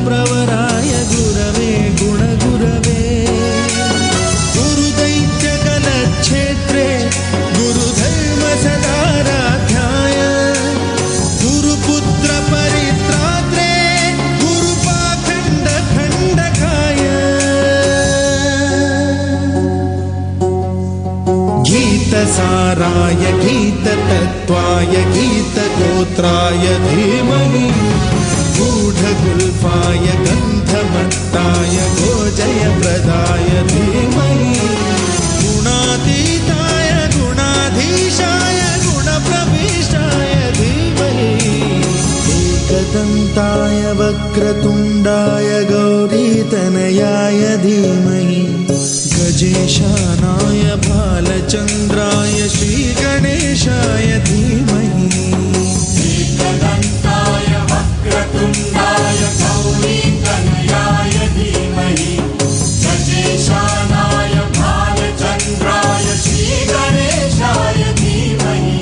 प्रवराय गुरवे गुणगुरवे गुरुदैत्यकलक्षेत्रे गुरुधर्म सदाराध्याय गुरुपुत्र परित्रात्रे गुरुपाखण्ड खण्डकाय गीतसाराय गीततत्त्वाय गीतगोत्राय धीमहि गूढगुल्फाय गन्धमत्ताय गोजयप्रदाय धीमहि गुणातीताय गुणाधीशाय गुणप्रविष्टाय धीमहि एकदन्ताय वक्रतुण्डाय गौरीतनयाय धीमहि गजेशानाय भालचन्द्राय श्रीगणेशाय धीमहि एकदन्ताय वक्रतुण्डाय गौरीतनयाय धीमहि गजेशानाय भालचन्द्राय श्रीगणेशाय धीमहि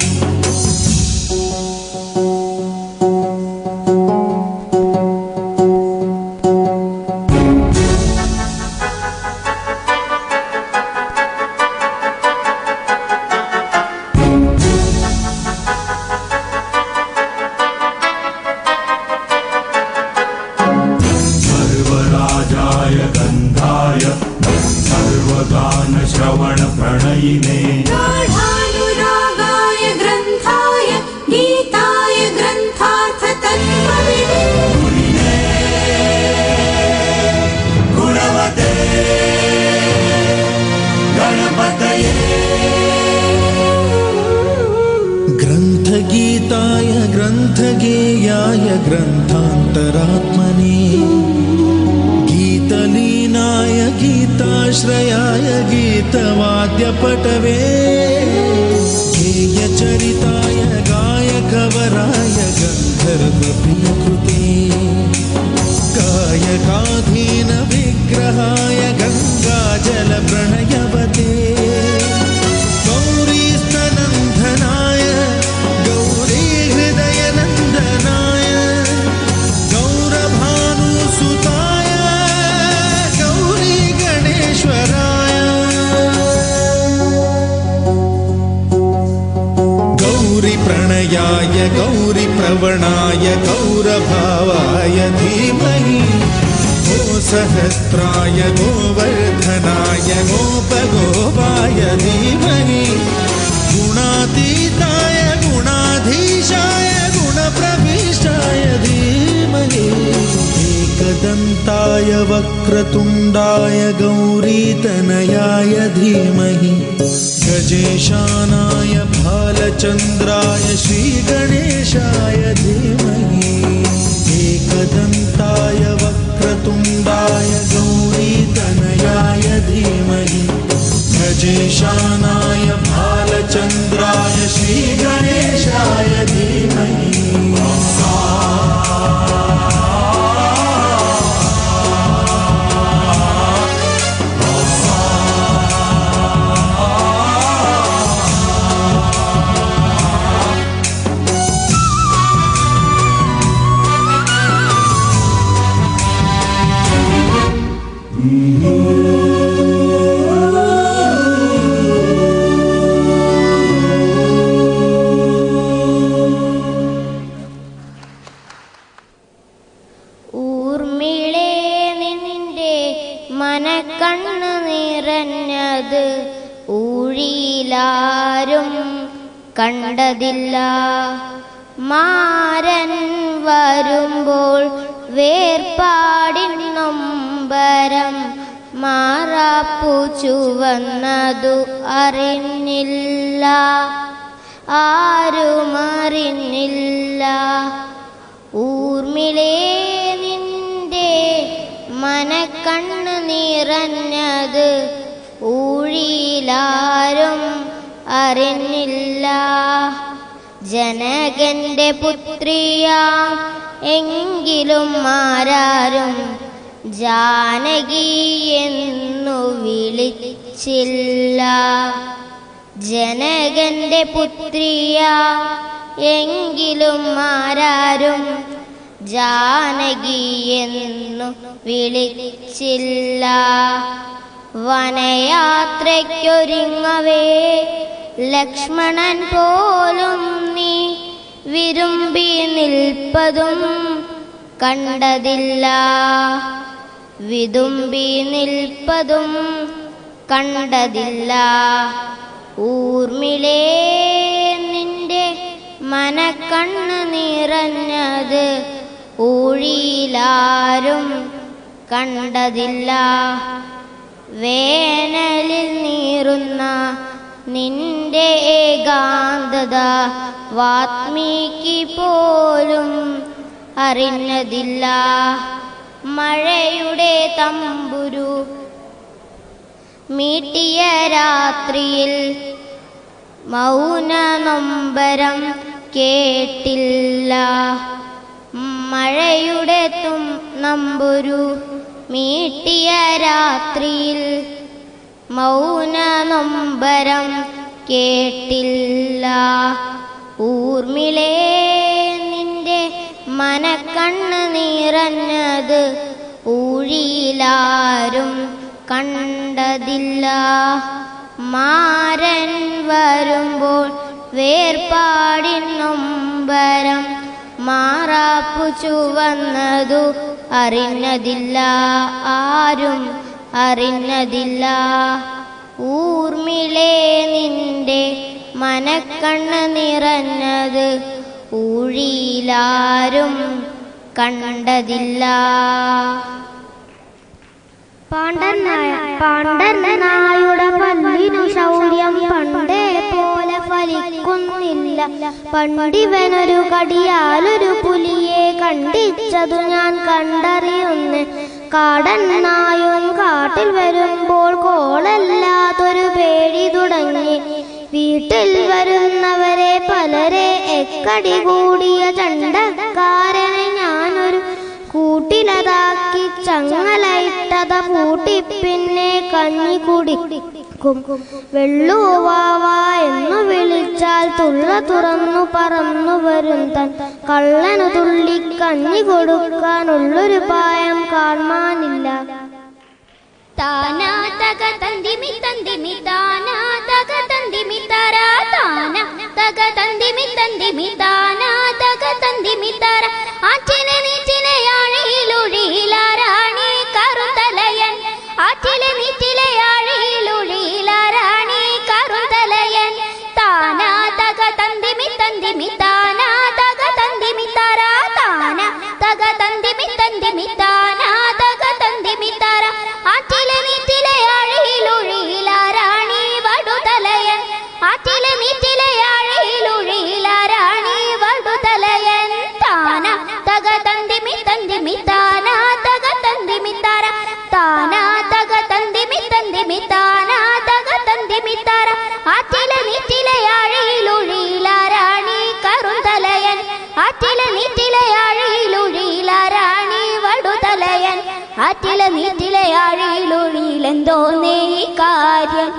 सर्वराजाय गन्धाय सर्वगानश्रवणप्रणयिने गाढानुरागाय ग्रन्थाय गीताय ग्रन्थार्थतत्त्वविदे गुणिने गुणवते गणपतये ग्रन्थगीताय ग्रन्थगेयाय ग्रन्थान्तरात्मने गीतलीनाय गीताश्रयाय गीतवाद्यपटवे गेयचरिताय गायकवराय गन्धर्वप्रियकृते गायकाधीन विग्रहाय गङ्गाजलप्रणयवते गौरीस्तनन्दनाय गौरीहृदयनन्दनाय गौरभानुसुताय गौरीगणेश्वराय गौरीप्रणयाय गौरीप्रवणाय गौरभावाय धीमहि गोसहस्राय गोवर्धनाय गोपगोपाय धीमहि गुणातीताय गुणाधीशाय गुणप्रविष्टाय धीमहि एकदन्ताय वक्रतुण्डाय गौरीतनयाय धीमहि गजेशानाय भालचन्द्राय श्रीगणेशाय धीमहि एकदन्ताय वक्रतुण्डाय गौरीतनयाय धीमहि गजेशानाय भालचन्द्राय श्रीगणेशाय धीमहि ഊർമിളേ നിന്റെ മനക്കണ്ണ് നിറഞ്ഞത് ഊഴിയിലാരും കണ്ടതില്ല. മാരൻ വരുമ്പോൾ വേർപാടിൻ നൊമ്പരം മാറാപ്പു ചുവന്നതു അറിഞ്ഞില്ല, ആരുമറിഞ്ഞില്ല. ഊർമിളേ നിന്റെ മനക്കണ്ണ് നിറഞ്ഞത് ഊഴിയിലാരും അറിഞ്ഞില്ല. ജനകന്റെ പുത്രിയാം എങ്കിലും ആരാരും ജാനകി എന്നു വിളിച്ചില്ല. ജനകന്റെ പുത്രിയാ എങ്കിലും ആരാരും ജാനകി എന്ന് എന്നു വിളിച്ചില്ല. വനയാത്രയ്ക്കൊരുങ്ങവേ ലക്ഷ്മണൻ പോലും നീ വിരുമ്പി നിൽപ്പതും കണ്ടതില്ല. വിതുമ്പി നിൽപ്പതും കണ്ടതില്ല. ഊർമിളേ നിന്റെ മനക്കണ്ണ് നിറഞ്ഞത് ഊഴിയിലാരും കണ്ടതില്ല. വേനലിൽ നീറുന്ന നിന്റെ ഏകാന്തത വാത്മീകി പോലും അറിഞ്ഞതില്ല. മഴയുടെ തമ്പുരു മീട്ടിയ രാത്രിയിൽ മൗന നൊമ്പരം കേട്ടില്ല. മഴയുടെ നമ്പുരു മീട്ടിയ രാത്രിയിൽ മൗന നൊമ്പരം കേട്ടില്ല. ഊർമിളേ നിന്റെ മനക്കണ്ണ് നിറഞ്ഞത് ഊഴിയിലാരും കണ്ടതില്ല. മാരൻ വരുമ്പോൾ വേർപാടിൻ നൊമ്പരം മാറാപ്പു ചുവന്നതു അറിഞ്ഞതില്ല. ആരും അറിഞ്ഞതില്ല. ഊർമിളേ നിന്റെ മനക്കണ്ണ് നിറഞ്ഞത് ഊഴിയിലാരും കണ്ടതില്ല. പാണ്ഡനായുടെ പല്ലിനു ശൗര്യം പണ്ടേ പോലെ ഫലിക്കുന്നില്ല. പണ്ടിവനൊരു കടിയാലൊരു പുലിയെ കണ്ടിച്ചതു ഞാൻ കണ്ടറിയുന്നു. കാടനായും കാട്ടിൽ വരുമ്പോൾ കോളല്ലാത്തൊരു പേടി തുടങ്ങി. വീട്ടിൽ വരുന്നവരെ പലരെ എക്കടി കൂടിയ ചണ്ടക്കാരനെ ഞാനൊരു കൂട്ടിലതാക്കി ചങ്ങലയിട്ടത പൂട്ടി പിന്നെ കഞ്ഞി കുടിക്കും. വെള്ളുവാവ എന്നു വിളിച്ചാൽ തുള്ള തുറന്നു പറന്നു വരും താൻ. കള്ളനു തുള്ളി കഞ്ഞി കൊടുക്കാനുള്ളൊരു പായം കാണാനില്ല. താനാ തക തന്തിമി തന്തിമി താനാ തക തന്തിമി താരാ താനാ തക തന്തിമി തന്തിമി താനാ തക തന്തിമി താര. ആറ്റിലെ നീറ്റിലെ ആഴിയിലൊഴിയിലാരാണി കറുതലയൻ. ആറ്റിലെ നീറ്റിലെ ആഴിയിലൊഴിയിലാരാണി കറുതലയൻ. താനാ തക തന്തിമി തന്തിമി താനാ തക തന്തിമി താരാ താനാ തക തന്തിമി തന്തിമി താനാ തക തന്തിമി താര. ആറ്റിലെ നീറ്റിലെ ആഴിയിലൊഴിയിലാരാണി വടുതലയൻ. ആറ്റിലെ നീറ്റിലെ ആഴിയിലൊഴിയിലാരാണി വടുതലയൻ. താന തക തന്തിമി തന്തിമി താനാ തക തന്തിമി താര. താനാ തക തന്തിമി തന്തിമി താനാ തക തന്തിമി താര. ആറ്റിലെ നീറ്റിലെ ആഴിയിലൊഴിയിലാരാണി കറുതലയൻ. ആറ്റിലെ നീറ്റിലെ ആഴിയിലൊഴിയിലാരാണി വടുതലയൻ. ആറ്റിലെ നീറ്റിലെ ആഴിയിലൊഴിയിൽ എന്തോന്നേ കാര്യം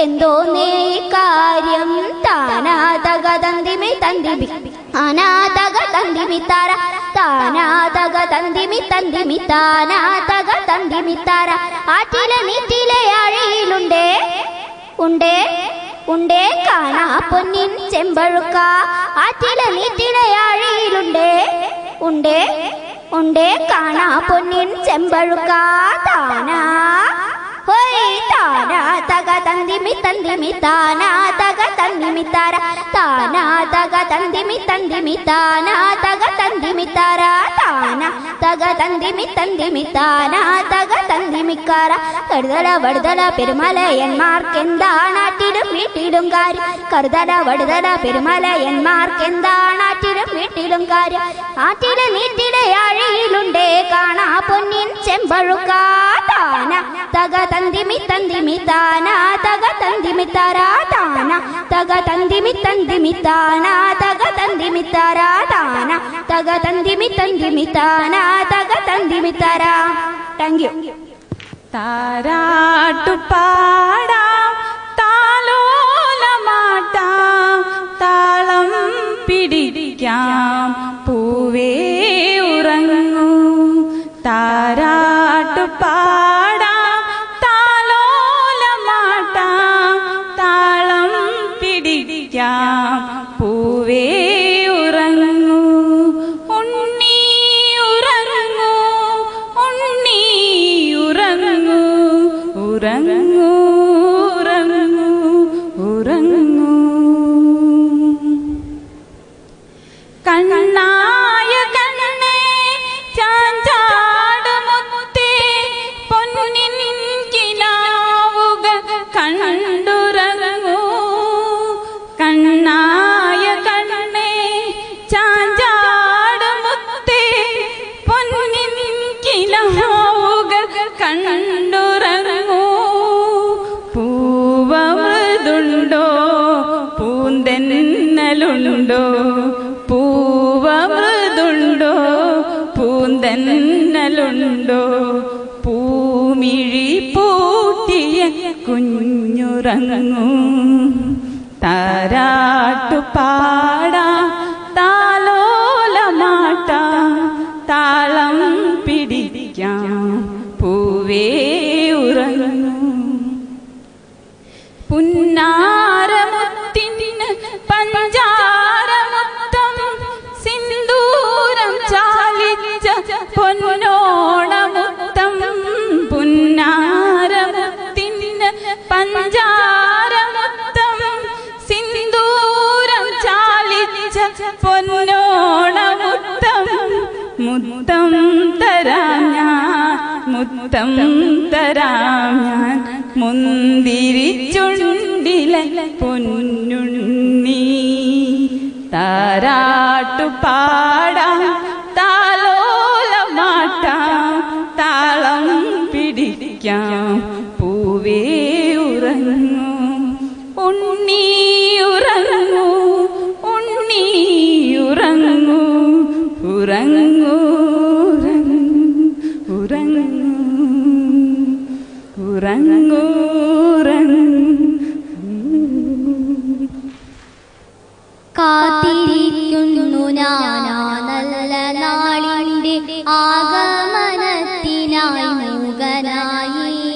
എന്തോന്നേ കാര്യം. താനാ തക തന്തിമി തന്തിമി താനാ തക തന്തിമി താര. താനാ തക തന്തിമി തന്തിമി താനാ തക തന്തിമി താര. ആറ്റിലെ നീറ്റിലെ ആഴിയിലുണ്ടേ ഉണ്ടേ ഉണ്ടേ കാണാ പൊന്നിൻ ചെമ്പഴുക്ക. ആറ്റിലെ നീറ്റിലെ ആഴിയിലുണ്ടേ ഉണ്ടേ ഉണ്ടേ കാണാ പൊന്നിൻ ചെമ്പഴുക്ക. താനാ ഹോയ് താനാ തക തന്തിമി തന്തിമി താനാ തക തന്തിമി താര. താനാ തക തന്തിമി തന്തിമി താനാ തക തന്തിമി താര. താനാ തക തന്തിമി തന്തിമി താനാ തക തന്തിമിക്കാര. കരുതല വടുതല പെരുമലയന്മാർക്കെന്താണാറ്റിലും വീട്ടിലും കാര്യം. കരുതല വടുതല പെരുമലയന്മാർക്കെന്താണാറ്റിലും വീട്ടിലും കാര്യം. ആറ്റിലെ നീറ്റിലെ ആഴിയിലുണ്ടേ കാണാ പൊന്നിൻ ചെമ്പഴുക്ക. താനാ തക തന്തിമി തന്തിമി താനാ തക തന്തിമി താര. താനാ തക തന്തിമി തന്തിമി താനാ തക തന്തിമി താര. താനാ തക തന്തിമി തന്തിമി താനാ തക തന്തിമി താര. Thank you. താരാട്ടുപാടാം താലോലമാട്ടാം താളം പിടിക്കാം പൂവേ ഉറങ്ങൂ. താരാ പാടാം താലോലമാട്ടാം താളം പിടിക്കാം പൂവേ ഉറങ്ങൂ ഉണ്ണി ഉറങ്ങൂ ഉണ്ണി ഉറങ്ങൂ ഉറങ്ങൂ ഉറങ്ങൂ ഉറങ്ങൂ കണ്ണായ കണ്ണേ ചാഞ്ചാടുമുത്തേ പൊന്നിൻ കിനാവുകൾ കണ്ടുറങ്ങൂ കണ്ണായ കണ്ണേ ചാഞ്ചാടുമുത്തേ പൊന്നിൻ കിനാവുകൾ കണ്ടുറങ്ങൂ പൂവമൃതുണ്ടോ പൂന്തെന്നലുണ്ടോ പൂവമൃതുണ്ടോ പൂന്തെന്നലുണ്ടോ പൂമിഴി പൂട്ടിയ കുഞ്ഞുറങ്ങൂ താരാട്ടു പാടാം താലോലമാട്ടാം താളം പിടിക്കാം പൂവേ ഉറങ്ങൂ പുന്നാരമുത്തിന് പഞ്ചാരമുത്തം സിന്ദൂരം ചാലിച്ച പൊന്നോണമുത്തം പുന്നാരമുത്തിന് പഞ്ചാരമുത്തം സിന്ദൂരം ചാലിച്ച പൊന്നോണമുത്തം മുത്തം തരാം ഞാൻ മുത്തം തരാം ഞാൻ മുന്തിരിച്ചുണ്ടിലെ പൊന്നുണ്ണി താരാട്ടു പാടാം താലോലമാട്ടാം താളം പിടിക്കാം പൂവേ ഉറങ്ങൂ ഉണ്ണി ഉറങ്ങൂ ഉണ്ണി ഉറങ്ങൂ ഉറങ്ങൂ ഉറങ്ങൂ ഉറങ്ങൂ കാത്തിരിക്കുന്നു ഞാനാ നല്ല നാളിന്റെ ആഗമനത്തിനായി മൂകനായി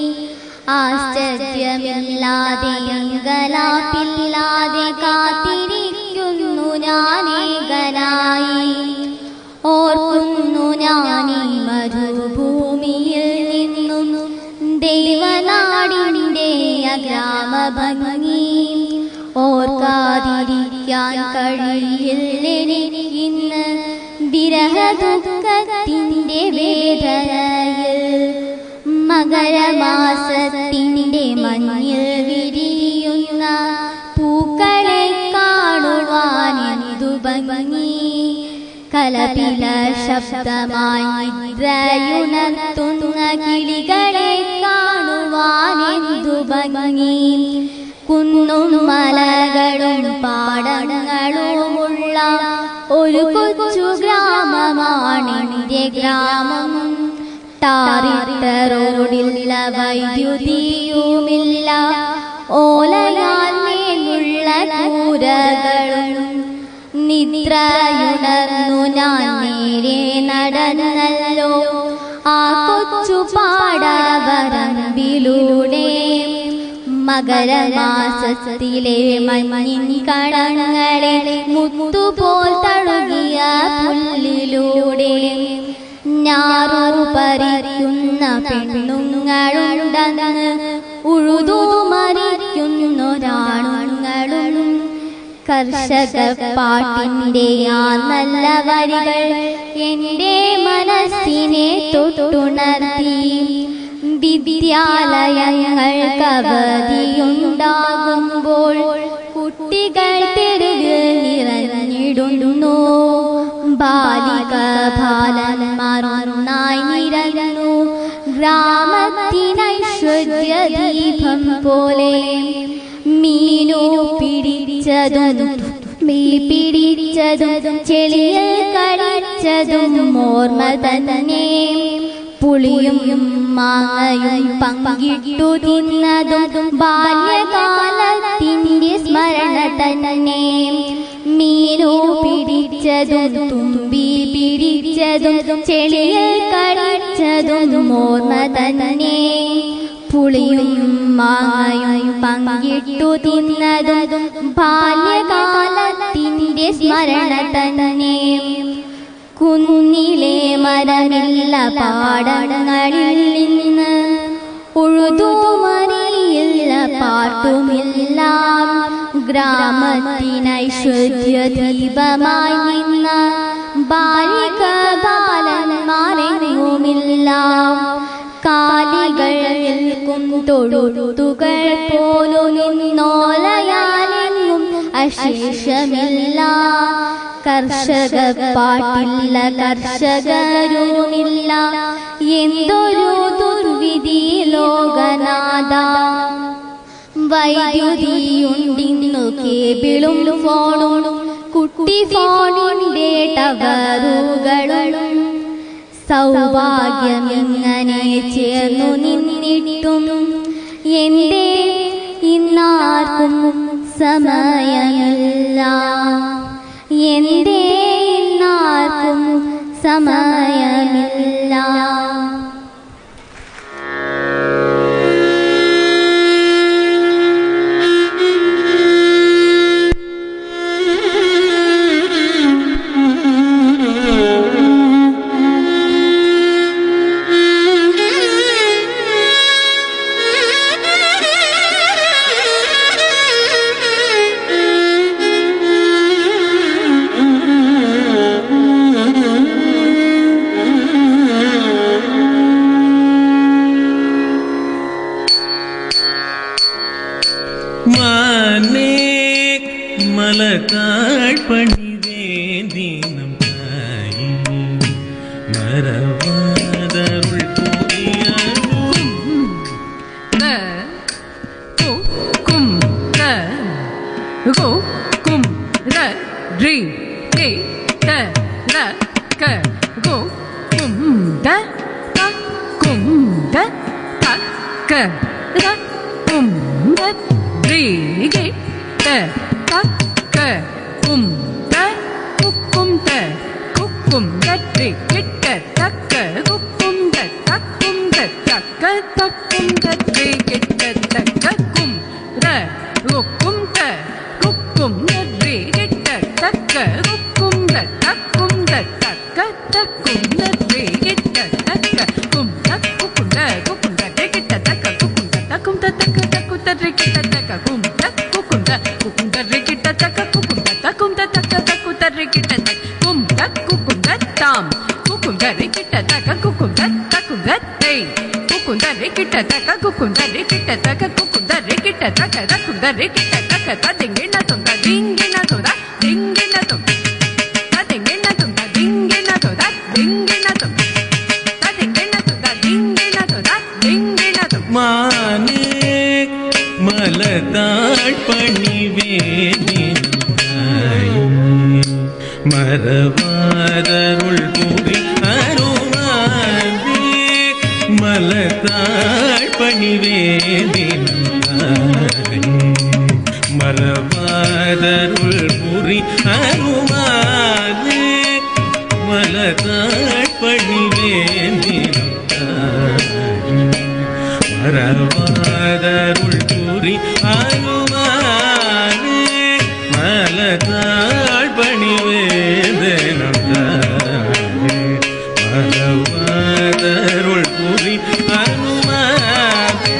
ആശ്ചര്യമില്ലാതെ അങ്കലാപ്പില്ലാതെ കാത്തിരിക്കുന്നു ഞാനേകനായി ഓർക്കുന്നു ഞാനീ മരുഭൂമിയിൽ നിന്നും ദൈവനാടിന്റെ ഗ്രാമഭംഗി ഓർക്കാതിരിക്കാൻ കഴിയില്ലെനിക്ക് ഇന്ന് വിരഹദുഃഖത്തിന്റെ വേദനയിൽ മകരമാസത്തിന്റെ മഞ്ഞിൽ വിരിയുന്ന പൂക്കളെ കാണുവാൻ എന്തു ഭംഗി കലപില ശബ്ദമായി നിദ്രയുണർത്തുന്ന കിളികളെ കാണുവാൻ എന്തു ഭംഗി കുന്നും മലകളും പാടങ്ങളുമുള്ള ഒരു കൊച്ചു ഗ്രാമമാണെന്റെ ഗ്രാമം ടാറിട്ട റോഡില്ല വൈദ്യുതിയുമില്ല ഓലയാൽ മേലുള്ള കൂരകളും നിദ്രയുണർന്നു ഞാൻ നേരെ നടന്നല്ലോ ആ കൊച്ചു പാടവരമ്പിലൂടെ മകരമാസത്തിലെ മഞ്ഞിൻ കണങ്ങളെ മുത്തുപോൽ തഴുകിയ പുല്ലിലൂടെ ഞാറു പറിക്കുന്ന പെണ്ണുങ്ങളുണ്ടെന്ന് ഉഴുതു മരിക്കുന്നൊരാണുങ്ങളും കർഷക പാട്ടിന്റെ ആ നല്ല വരികൾ എന്റെ മനസ്സിനെ തൊട്ടുണർത്തി വിദ്യാലയങ്ങൾക്ക് അവധിയുണ്ടാകുമ്പോൾ കുട്ടികൾ തെരുവിൽ നിറഞ്ഞിടുന്നു ബാലിക ബാലന്മാർ ഒന്നായി നിരന്നു ഗ്രാമത്തിനൈശ്വര്യ ദീപം പോലെ മീനു പിടിച്ചതും പിടിച്ചതും ചെളിയിൽ കളിച്ചതും ഓർമ്മ തന്നെ പുളിയും മാങ്ങയും പങ്കിട്ടു തിന്നതും ബാല്യകാലത്തിന്റെ സ്മരണ തന്നെ മീനു പിടിച്ച കുളിച്ചതും തുമ്പി പിടിച്ചതും ചെളിയിൽ കളിച്ചതും ഓർമ്മ തന്നെ. പുളിയും മാങ്ങയും പങ്കിട്ടു തിന്നതും ബാല്യകാലത്തിൻ്റെ സ്മരണ തന്നെ. കുന്നിലെ മരമില്ല പാടങ്ങളിൽ നിന്ന് ഉഴുതുമറിയില്ല പാട്ടുമില്ല. ഗ്രാമത്തിനൈശ്വര്യ ദീപമായി നിന്ന ബാലിക ബാലന്മാരെങ്ങുമില്ല. കാലികൾ നിൽക്കും തൊഴുത്തുകൾ പോലും നിന്നോലയാലെങ്ങും അശേഷമില്ല. കർഷക പാട്ടില്ല കർഷകരുമില്ല. എന്തൊരു ദുർവിധി ലോകനാഥ. വൈദ്യുതിയുണ്ടിന്നു കേബിളും ഫോണും കുട്ടി ഫോണിൻ്റെ ടവറുകളും. സൗഭാഗ്യമിങ്ങനെ ചേർന്നു നിന്നിട്ടും എന്തേ ഇന്നാർക്കും സമയമില്ല. എന്തേ ഇന്നാർക്കും സമയമില്ല. മലതാഴ്പണിവേദീനം തായി മരവാദരുൾ പൂരി അരുമാതി മലതാഴ്പണിവേദിനം മരവാദരുൾ പൂരി അരുമാതി മലതാഴ്പണിവേദിനം മരവാദരുൾ പൂരി അരുമാതി മലതാഴ്പണിവേദനം മരവാദരുൾ പൂരി അരുമാതി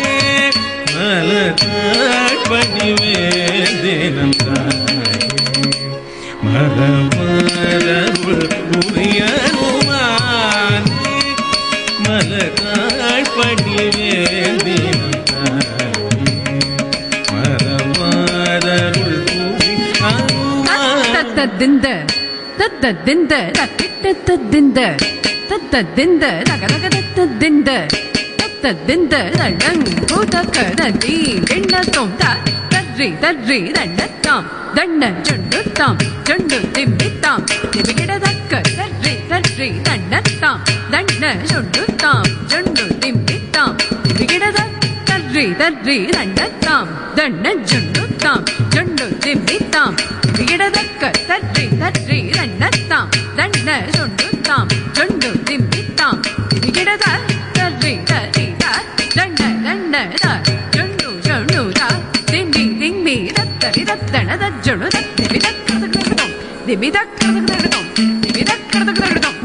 മലതാഴ്പണിവേദനം മരവാദരുൾ പൂരി അരുമാതി മലതാഴ്പണിവേദനം മരവാദരുൾ പൂരി തദ്ദദിന്ദ തദ്ദദിന്ദ തക്കിട്ടദ്ദിന്ദ തദ്ദദിന്ദ തകരകദദ്ദിന്ദ തദ്ദദിന്ദ തടംകുതകദി എണ്ണത്തോം തദ്രി തദ്രി ദണ്ണത്താം ദണ്ണ ചുണ്ടുത്താം ചുണ്ടു തിമ്മിത്താം തിമികിടതക്ക തദ്രി തദ്രി ദണ്ണത്താം ദണ്ണ ചുണ്ടുത്താം ചുണ്ടു തിമ്മിത്താം തിമികിടതക്ക തദ്രി തദ്രി ദണ്ണത്താം ദണ്ണ ചുണ്ടുത്താം ചുണ്ടു തിമ്മിത്താം തിമികിടതക്ക തദ്രി തദ്രി ദണ്ണ ചുണ്ടു താം ചുണ്ടു തിമ്മിത്താം തിരികിടത തറി തറി ദണ്ട ദണ്ട ചുണ്ടു ചുണ്ടു തിമ്മി തിമ്മി തത്തരി തത്തണ തജ്ജുണു തത്തിരി തക്കടതകടകം ദിമി തക്കടതകടകം ദിമി തക്കടതകടകം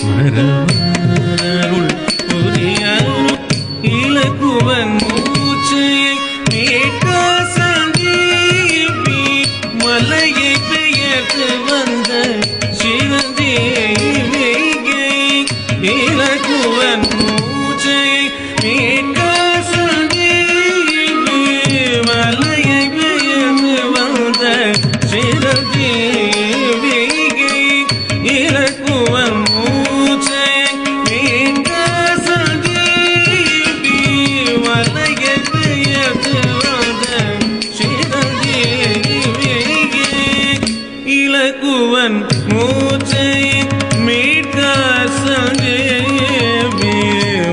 மரவருள் புரியாரும் இலகுவன் மூச்சையை மேற்காசந்தீவி மலையை பெயர்த்து வந்த சிவதேவிகை இலகுவன் மூச்சையை மேற்காசந்தீவி மலையை பெயர்த்து வந்த சிவதேவிகை இலகுவன் இலகுவன் மூச்சை மீட்காசந்தேவி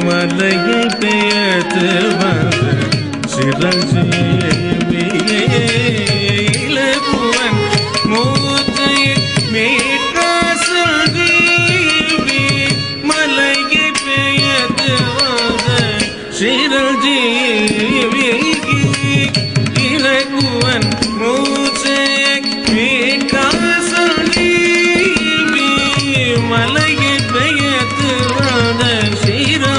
மலையை பெயர்த்து வந்த சிரஞ்சீவியே இலகுவன் மூச்சை மீட்காசந்தேவி மலையை பெயர்த்து வந்த சிரஞ்சீவியே இலகுவன் மூச்சை மலையை பெயர்த்து வந்த சிரஞ்சீவியை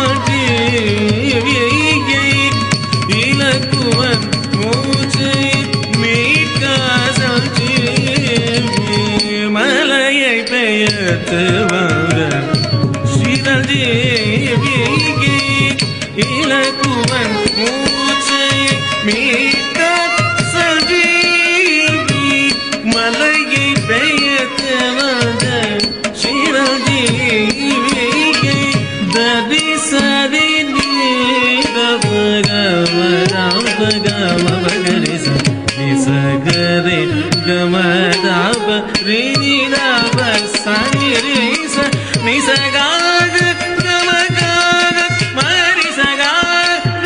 இலகுவன் மூச்சை மீட்காசந்தேவி மலையை பெயர்த்து வந்த சிரஞ்சீவியை இலகுவன் மூச்சை மீட்காசந்தேவி மலையை பெயர்த்து வந்த சிரஞ்சீவியை தரி சரி நீதபகமகரி சகரி கமதாப ரீனிதாப சனி ரீச நிசகாக கமகாக மரி சகாக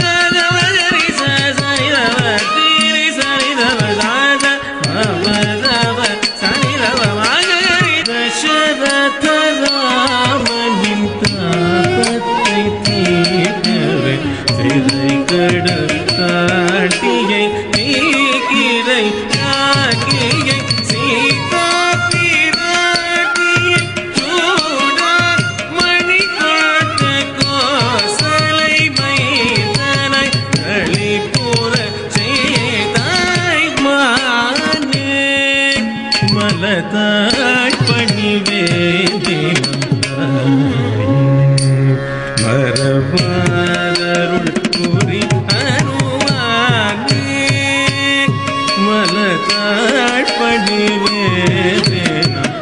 கமகரி சனிதப தீரி சனிதப தாத பபதப சனிதப மகரி தசரத ராமனின் தாபத்தை தீர்க்கவே சிறை கடற்காட்டியை நீக்கிரை ஆக்கியை சீதா பிராட்டியை சூடார் மணி காட்ட கோசலை மைதனை களிப்புற செய்தாய் மானே மலதாய் பணிவேதினம் மரபாரருள் புரி அருவானே மலதாய் பணிவேதினம்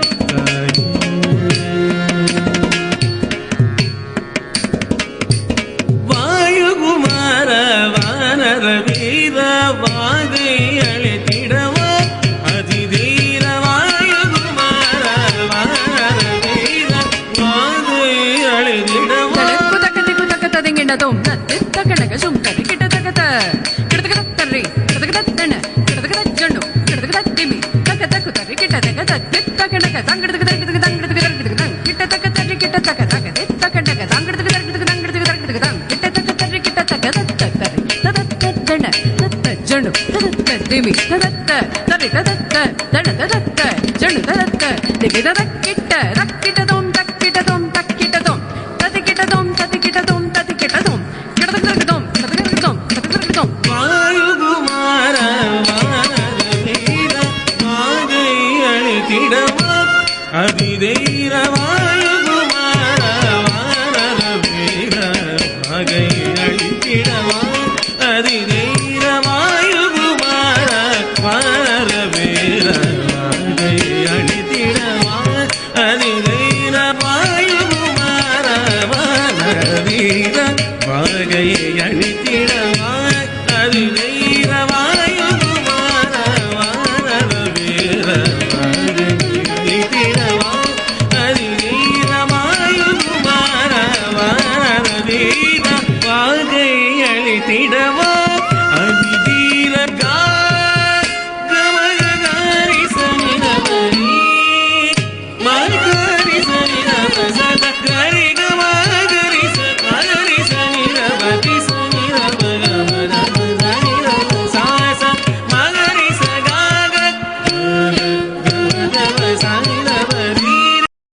வாயுகுமார வானர வீர வாகை அழைத்திடவா அதிதீர வாயுகுமார வானர வீர வாகை அழைத்திடவா ിണ്ടതും തക്കടക ചുംകടി കിട്ടതകത കിടതക തറി കിടതക തണ കിടതക ജണ്ണു കിടതക തിമി തക തക തറി കിട്ടതക തക്കടക തങ്കടക തങ്കടക തങ്കടക തങ്കടക കിട്ടതക തറി കിട്ടതക തക തക്കടക തങ്കടക തങ്കടക തങ്കടക തങ്കടക കിട്ടതക തറി കിട്ടതക തത്തറി തതത്ത ജണ്ണ തത്ത ജണ്ണു തതത്ത തിമി തതത്ത തറി തതത്ത തണ തതത്ത ജണ്ണു തതത്ത തിമി തതക്ക കിട്ട തക്കിട്ടതും തക്കിട്ടതും തക്കിട്ടതും തതിക്കിട്ടതും തതിക്കിട്ടതും வாயுகுமார வானர வீர வாகை அழைத்திடவா அதிதீரவா